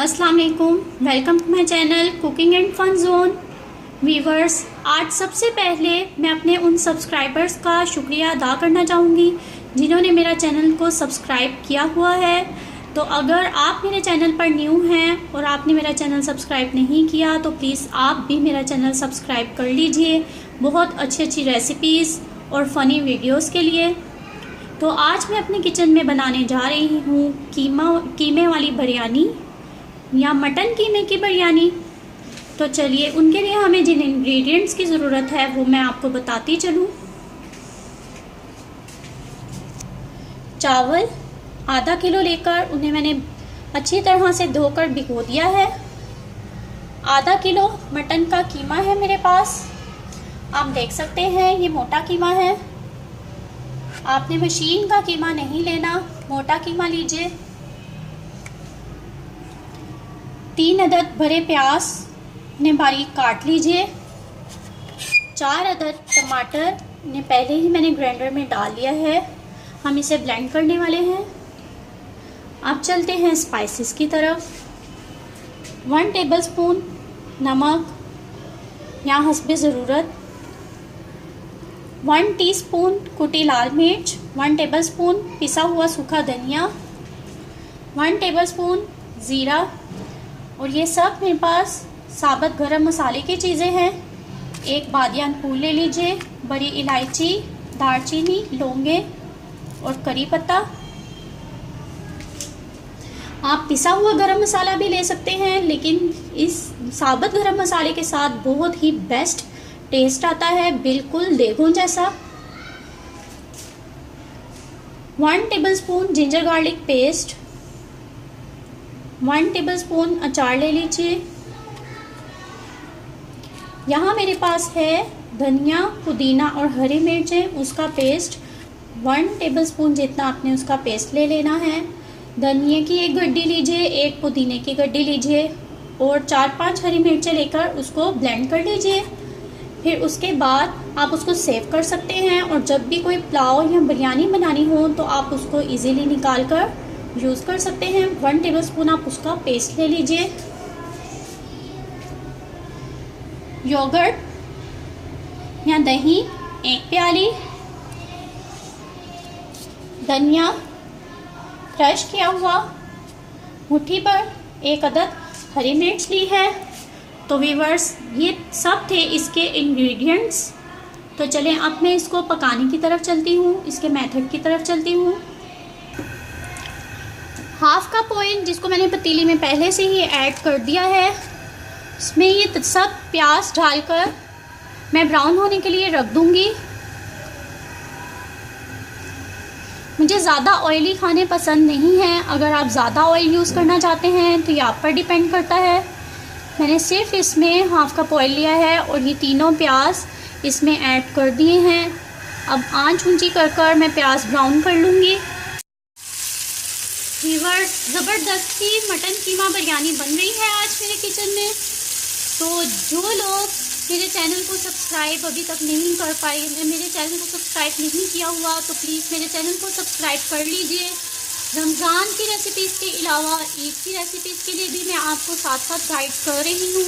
अस्सलाम वालेकुम, welcome to my channel cooking and fun zone. Viewers, आज सबसे पहले मैं अपने उन सब्सक्राइबर्स का शुक्रिया अदा करना चाहूँगी जिन्होंने मेरा चैनल को सब्सक्राइब किया हुआ है। तो अगर आप मेरे चैनल पर न्यू हैं और आपने मेरा चैनल सब्सक्राइब नहीं किया तो प्लीज़ आप भी मेरा चैनल सब्सक्राइब कर लीजिए, बहुत अच्छी अच्छी रेसिपीज़ और फ़नी वीडियोस के लिए। तो आज मैं अपने किचन में बनाने जा रही हूँ कीमे वाली बिरयानी या मटन कीमे की बिरयानी। तो चलिए, उनके लिए हमें जिन इंग्रेडिएंट्स की ज़रूरत है वो मैं आपको बताती चलूँ। चावल आधा किलो लेकर उन्हें मैंने अच्छी तरह से धोकर भिगो दिया है। आधा किलो मटन का कीमा है मेरे पास, आप देख सकते हैं ये मोटा कीमा है। आपने मशीन का कीमा नहीं लेना, मोटा कीमा लीजिए। 3 अदद भरे प्याज ने बारीक काट लीजिए। 4 अदद टमाटर ने पहले ही मैंने ग्राइंडर में डाल लिया है, हम इसे ब्लेंड करने वाले हैं। अब चलते हैं स्पाइसेस की तरफ। 1 टेबलस्पून नमक या हस्बे ज़रूरत, 1 टीस्पून कुटी लाल मिर्च, 1 टेबलस्पून पिसा हुआ सूखा धनिया, 1 टेबलस्पून ज़ीरा, और ये सब मेरे पास साबुत गरम मसाले की चीज़ें हैं। 1 बादियान फूल ले लीजिए, बड़ी इलायची, दालचीनी, लौंगे और करी पत्ता। आप पिसा हुआ गरम मसाला भी ले सकते हैं, लेकिन इस साबुत गरम मसाले के साथ बहुत ही बेस्ट टेस्ट आता है, बिल्कुल देखो जैसा। 1 tablespoon ginger garlic paste, 1 tablespoon अचार ले लीजिए। यहाँ मेरे पास है धनिया, पुदीना और हरी मिर्चें, उसका पेस्ट 1 टेबलस्पून जितना आपने उसका पेस्ट ले लेना है। धनिया की 1 गड्डी लीजिए, 1 पुदीने की गड्डी लीजिए और 4-5 हरी मिर्चें लेकर उसको ब्लेंड कर लीजिए। फिर उसके बाद आप उसको सेव कर सकते हैं, और जब भी कोई पुलाव या बिरयानी बनानी हो तो आप उसको इजीली निकाल कर यूज़ कर सकते हैं। 1 टेबलस्पून आप उसका पेस्ट ले लीजिए। योगर्ट या दही 1 प्याली, धनिया क्रश किया हुआ मुट्ठी पर, 1 अदद हरी मिर्च ली है। तो व्यूअर्स, ये सब थे इसके इंग्रेडिएंट्स। तो चलें अब मैं इसको पकाने की तरफ चलती हूँ, इसके मेथड की तरफ चलती हूँ। 1/2 कप ऑयल जिसको मैंने पतीली में पहले से ही ऐड कर दिया है, इसमें ये सब प्याज डालकर मैं ब्राउन होने के लिए रख दूंगी। मुझे ज़्यादा ऑयली खाने पसंद नहीं हैं, अगर आप ज़्यादा ऑयल यूज़ करना चाहते हैं तो ये आप पर डिपेंड करता है। मैंने सिर्फ इसमें 1/2 कप ऑयल लिया है और ये तीनों प्याज इसमें ऐड कर दिए हैं। अब आंच ऊंची कर कर मैं प्याज ब्राउन कर लूँगी। व्यूअर्स, ज़बरदस्त ही मटन कीमा बिरयानी बन रही है आज मेरे किचन में। तो जो लोग मेरे चैनल को सब्सक्राइब अभी तक नहीं कर पाए, मेरे चैनल को सब्सक्राइब नहीं किया हुआ, तो प्लीज़ मेरे चैनल को सब्सक्राइब कर लीजिए। रमज़ान की रेसिपीज़ के अलावा ईद की रेसिपीज़ के लिए भी मैं आपको साथ साथ गाइड कर रही हूँ।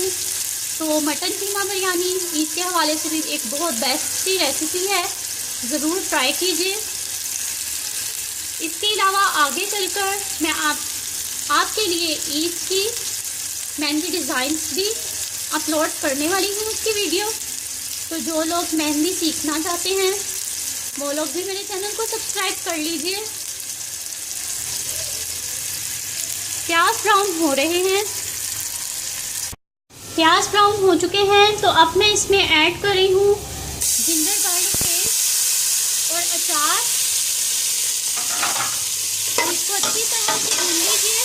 तो मटन कीमा बिरयानी ईद के हवाले से भी एक बहुत बेस्ट सी रेसिपी है, ज़रूर ट्राई कीजिए। इसके अलावा आगे चलकर मैं आपके लिए ईद की मेहंदी डिज़ाइंस भी अपलोड करने वाली हूँ उसकी वीडियो। तो जो लोग मेहंदी सीखना चाहते हैं वो लोग भी मेरे चैनल को सब्सक्राइब कर लीजिए। प्याज ब्राउन हो रहे हैं, प्याज ब्राउन हो चुके हैं। तो अब मैं इसमें ऐड कर रही हूँ जिंजर गार्लिक पेस्ट और अचार, और इसको अच्छी तरह से भून लीजिए।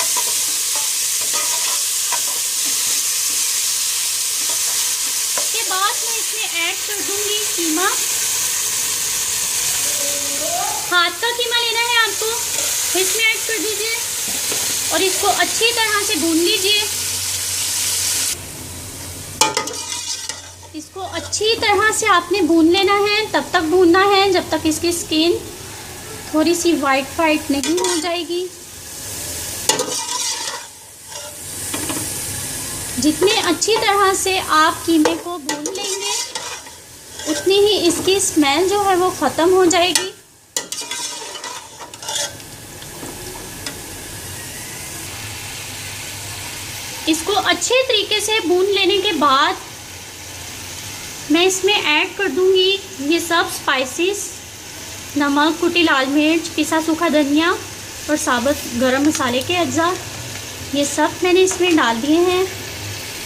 इसके बाद मैं इसमें ऐड कर दूंगी कीमा। हाथ का कीमा लेना है आपको, इसमें ऐड कर दीजिए और इसको अच्छी तरह से भून लीजिए। इसको अच्छी तरह से आपने भून लेना है, तब तक भूनना है जब तक इसकी स्किन थोड़ी सी वाइट नहीं हो जाएगी। जितने अच्छी तरह से आप कीमे को भून लेंगे उतनी ही इसकी स्मेल जो है वो ख़त्म हो जाएगी। इसको अच्छे तरीके से भून लेने के बाद मैं इसमें ऐड कर दूंगी ये सब स्पाइसेस, नमक, कुटी लाल मिर्च, पिसा सूखा धनिया और साबुत गरम मसाले के अज्जा। ये सब मैंने इसमें डाल दिए हैं।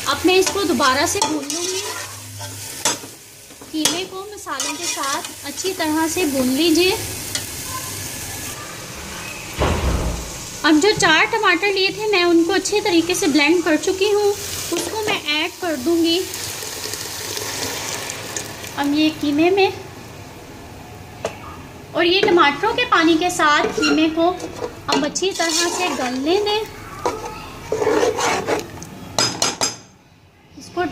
अब मैं इसको दोबारा से भून लूँगी। कीमे को मसालों के साथ अच्छी तरह से भून लीजिए। अब जो 4 टमाटर लिए थे मैं उनको अच्छे तरीके से ब्लेंड कर चुकी हूँ, उसको मैं ऐड कर दूँगी अब ये कीमे में। और ये टमाटरों के पानी के साथ कीमे को अब अच्छी तरह से गलने दें। इसको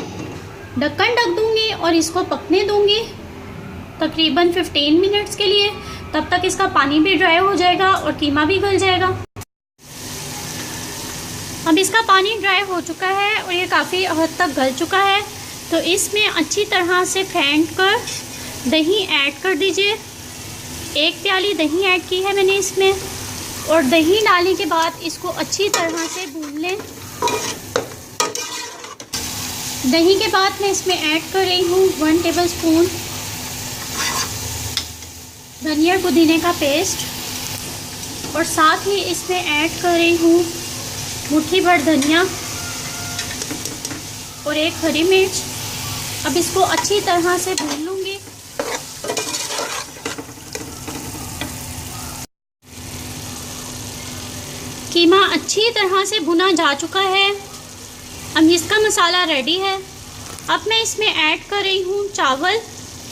ढक्कन ढक दूंगी और इसको पकने दूंगी तकरीबन 15 मिनट्स के लिए। तब तक इसका पानी भी ड्राई हो जाएगा और कीमा भी गल जाएगा। अब इसका पानी ड्राई हो चुका है और ये काफ़ी हद तक गल चुका है, तो इसमें अच्छी तरह से फेंट कर दही ऐड कर दीजिए। 1 प्याली दही ऐड की है मैंने इसमें। और दही डालने के बाद इसको अच्छी तरह से भून लें। दही के बाद मैं इसमें ऐड कर रही हूँ 1 टेबलस्पून धनिया पुदीने का पेस्ट और साथ ही इसमें ऐड कर रही हूँ मुट्ठी भर धनिया और 1 हरी मिर्च। अब इसको अच्छी तरह से भून लूँगी। कीमा अच्छी तरह से भुना जा चुका है। अब इसका मसाला रेडी है। अब मैं इसमें ऐड कर रही हूँ चावल,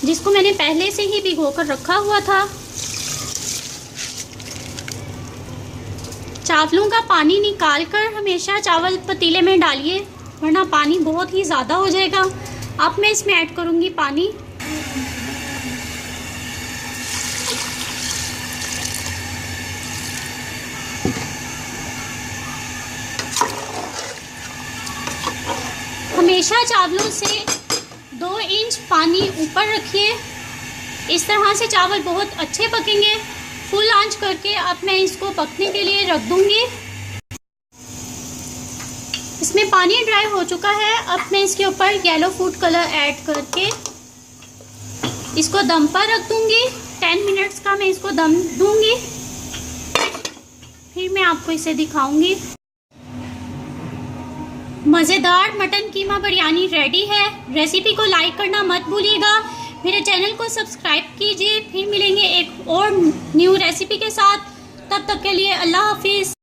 जिसको मैंने पहले से ही भिगो कर रखा हुआ था। चावलों का पानी निकाल कर हमेशा चावल पतीले में डालिए, वरना पानी बहुत ही ज़्यादा हो जाएगा। अब मैं इसमें ऐड करूँगी पानी। हमेशा चावलों से 2 इंच पानी ऊपर रखिए। इस तरह से चावल बहुत अच्छे पकेंगे। फुल आंच करके अब मैं इसको पकने के लिए रख दूंगी। इसमें पानी ड्राई हो चुका है। अब मैं इसके ऊपर येलो फूड कलर ऐड करके इसको दम पर रख दूंगी। 10 मिनट्स का मैं इसको दम दूंगी, फिर मैं आपको इसे दिखाऊंगी। मज़ेदार मटन कीमा बिरयानी रेडी है। रेसिपी को लाइक करना मत भूलिएगा। मेरे चैनल को सब्सक्राइब कीजिए। फिर मिलेंगे एक और न्यू रेसिपी के साथ। तब तक के लिए अल्लाह हाफिज़।